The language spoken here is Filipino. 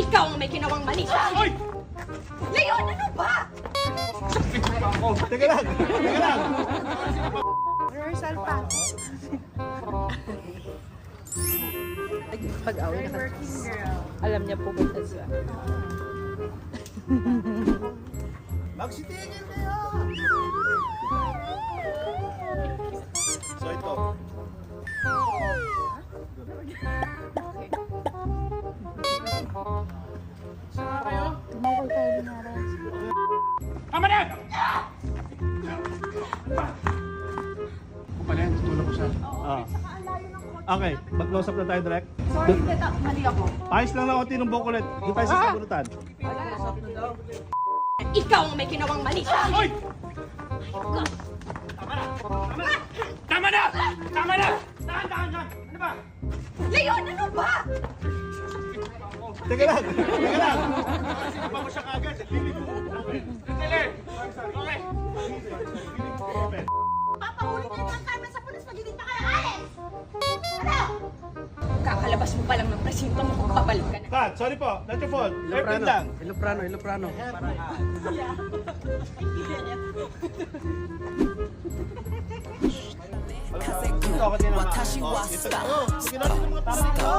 Ikaw ang may ginawang mali. Hoy! Leon, ano ba? Teka lang! Teka lang! Rehearsal pa. Pag-away na Working girl. alam niya pupunta siya. Magsitingin kayo! So ito. Tumawag tayo ni Nara. Tama na! Ako pala yan, tutulog ko siya. Okay, mag-close up na tayo direct. Sorry, teta. Mali ako. Ayos lang na konti ng buko ulit. Doon tayo sa sabunutan. Ikaw ang may ginawang mali. Hoy! Tama na! Tama na! Tahan! Ano ba? Leon, ano ba? Teka lang! Teka lang! Sinapa mo siya kagad. Sandali! Okay. Papahuli ka ng karma sa pulis pag hindi pa kayo alis! Ano? Kakalabas mo pa lang ng presinto mo kung babalik ka na. Kat, sorry po. Not your fault. Airplane lang. Iloprano. Ito, kasi naman. Ito, sige natin yung mga tao dito.